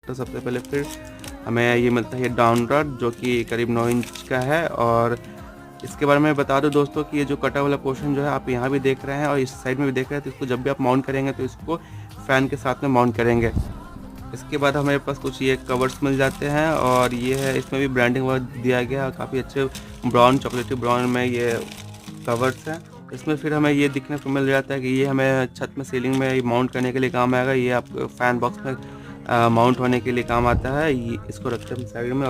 तो सबसे पहले फिर हमें ये मिलता है ये डाउन रॉड, जो कि करीब 9 इंच का है। और इसके बारे में बता दूं दोस्तों कि ये जो कटा वाला पोर्शन जो है आप यहाँ भी देख रहे हैं और इस साइड में भी देख रहे हैं, तो इसको जब भी आप माउंट करेंगे तो इसको फ़ैन के साथ में माउंट करेंगे। इसके बाद हमारे पास कुछ ये कवर्स मिल जाते हैं और ये है, इसमें भी ब्रांडिंग वगैरह दिया गया है, काफ़ी अच्छे ब्राउन, चॉकलेटी ब्राउन में ये कवर्स हैं। इसमें फिर हमें ये दिखने को मिल जाता है कि ये हमें छत में, सीलिंग में माउंट करने के लिए काम आएगा। ये आप फैन बॉक्स में माउंट होने के लिए काम आता है। ये इसको रखते हैं साइड में।